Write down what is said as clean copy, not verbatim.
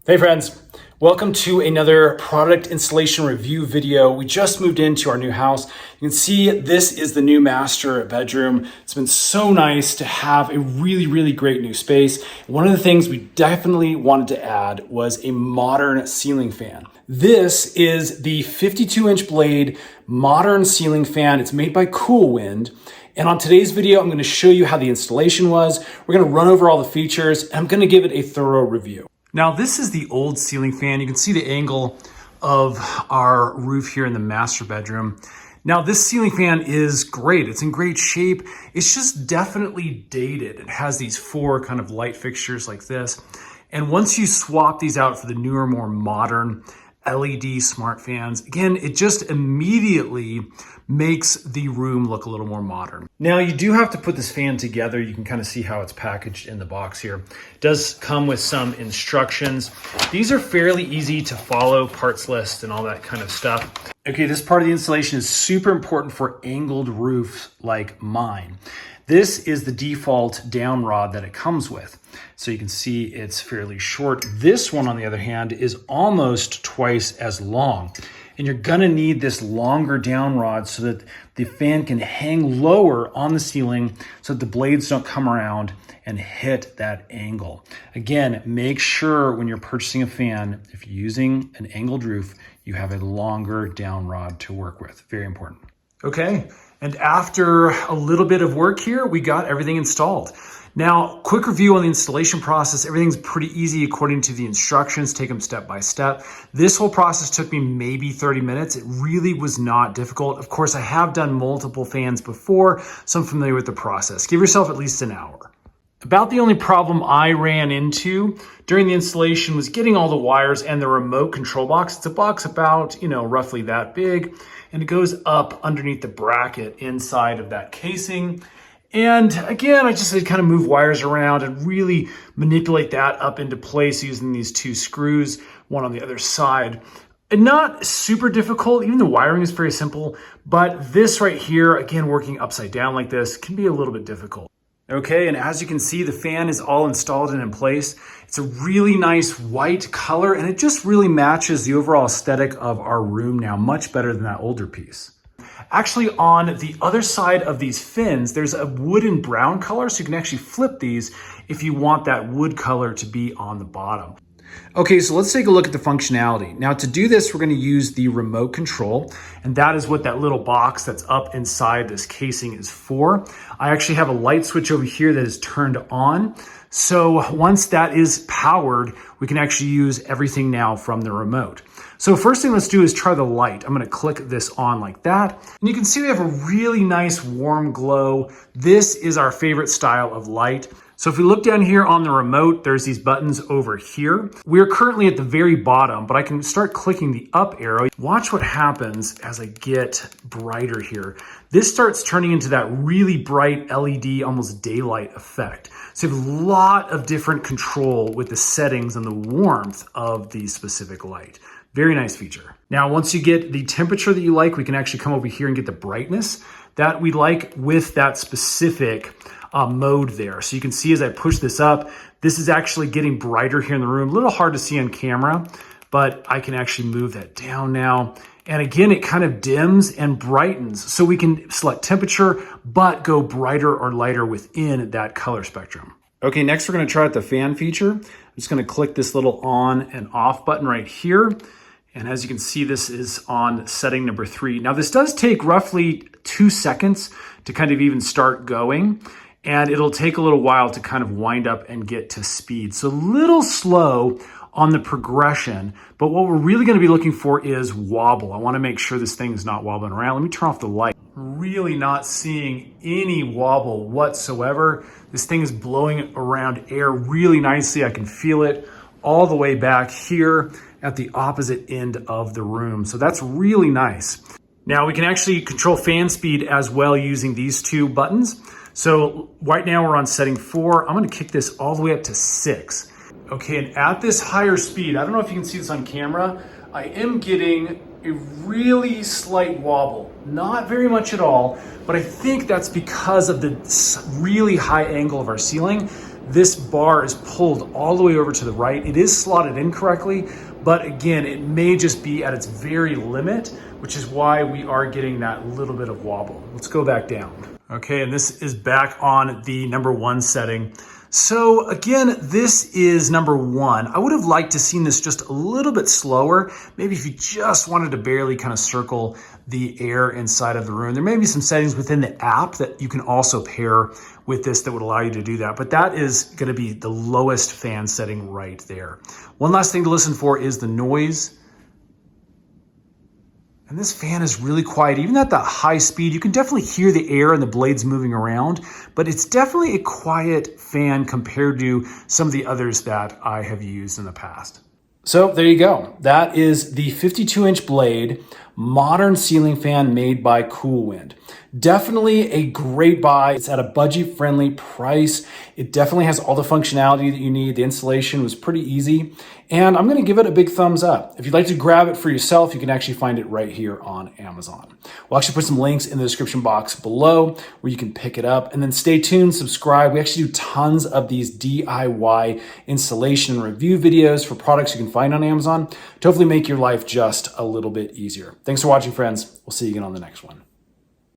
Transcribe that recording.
Hey friends, welcome to another product installation review video. We just moved into our new house. You can see this is the new master bedroom. It's been so nice to have a really great new space. One of the things we definitely wanted to add was a modern ceiling fan. This is the 52-inch blade modern ceiling fan. It's made by Coolwind. And on today's video, I'm going to show you how the installation was. We're going to run over all the features, and I'm going to give it a thorough review. Now, this is the old ceiling fan. You can see the angle of our roof here in the master bedroom. Now, this ceiling fan is great. It's in great shape. It's just definitely dated. It has these four kind of light fixtures like this. And once you swap these out for the newer, more modern LED smart fans, again, it just immediately makes the room look a little more modern. Now, you do have to put this fan together. You can kind of see how it's packaged in the box here. It does come with some instructions. These are fairly easy to follow, parts list and all that kind of stuff. Okay, this part of the installation is super important for angled roofs like mine. This is the default down rod that it comes with. So you can see it's fairly short. This one, on the other hand, is almost twice as long. And you're gonna need this longer down rod so that the fan can hang lower on the ceiling so that the blades don't come around and hit that angle. Again, make sure when you're purchasing a fan, if you're using an angled roof, you have a longer down rod to work with. Very important. Okay, and after a little bit of work here, we got everything installed. Now, quick review on the installation process. Everything's pretty easy according to the instructions. Take them step by step. This whole process took me maybe 30 minutes. It really was not difficult. Of course, I have done multiple fans before, so I'm familiar with the process. Give yourself at least an hour. About the only problem I ran into during the installation was getting all the wires and the remote control box. It's a box about, roughly that big, and it goes up underneath the bracket inside of that casing. And again, I just had to kind of move wires around and really manipulate that up into place using these two screws, one on the other side. And not super difficult, even the wiring is very simple, but this right here, again, working upside down like this can be a little bit difficult. Okay, and as you can see, the fan is all installed and in place. It's a really nice white color, and it just really matches the overall aesthetic of our room now, much better than that older piece. Actually, on the other side of these fins, there's a wooden brown color, so you can actually flip these if you want that wood color to be on the bottom. Okay, so let's take a look at the functionality. Now, to do this, we're going to use the remote control, and that is what that little box that's up inside this casing is for. I actually have a light switch over here that is turned on. So once that is powered, we can actually use everything now from the remote. So first thing let's do is try the light. I'm going to click this on like that. And you can see we have a really nice warm glow. This is our favorite style of light. So if we look down here on the remote, there's these buttons over here. We're currently at the very bottom, but I can start clicking the up arrow. Watch what happens as I get brighter here. This starts turning into that really bright LED, almost daylight effect. So you have a lot of different control with the settings and the warmth of the specific light. Very nice feature. Now, once you get the temperature that you like, we can actually come over here and get the brightness that we like with that specific mode there. So you can see as I push this up, this is actually getting brighter here in the room. A little hard to see on camera, but I can actually move that down now. And again, it kind of dims and brightens. So we can select temperature, but go brighter or lighter within that color spectrum. Okay, next we're gonna try out the fan feature. I'm just gonna click this little on and off button right here. And as you can see, this is on setting number 3. Now this does take roughly 2 seconds to kind of even start going. And it'll take a little while to kind of wind up and get to speed. So a little slow on the progression, but what we're really gonna be looking for is wobble. I wanna make sure this thing is not wobbling around. Let me turn off the light. Really not seeing any wobble whatsoever. This thing is blowing around air really nicely. I can feel it all the way back here at the opposite end of the room. So that's really nice. Now we can actually control fan speed as well using these two buttons. So right now we're on setting 4. I'm gonna kick this all the way up to 6. Okay, and at this higher speed, I don't know if you can see this on camera, I am getting a really slight wobble. Not very much at all, but I think that's because of the really high angle of our ceiling. this bar is pulled all the way over to the right. It is slotted in correctly, but again, it may just be at its very limit, which is why we are getting that little bit of wobble. Let's go back down. Okay, and this is back on the number 1 setting. So again, this is number 1. I would have liked to seen this just a little bit slower. Maybe if you just wanted to barely kind of circle the air inside of the room. There may be some settings within the app that you can also pair with this that would allow you to do that. But that is going to be the lowest fan setting right there. One last thing to listen for is the noise. And this fan is really quiet. Even at that high speed, you can definitely hear the air and the blades moving around, but it's definitely a quiet fan compared to some of the others that I have used in the past. So there you go. That is the 52-inch blade modern ceiling fan made by Coolwind. Definitely a great buy. It's at a budget-friendly price. It definitely has all the functionality that you need. The installation was pretty easy, and I'm gonna give it a big thumbs up. If you'd like to grab it for yourself, you can actually find it right here on Amazon. We'll actually put some links in the description box below where you can pick it up, and then stay tuned, subscribe. We actually do tons of these DIY installation and review videos for products you can find on Amazon to hopefully make your life just a little bit easier. Thanks for watching, friends. We'll see you again on the next one.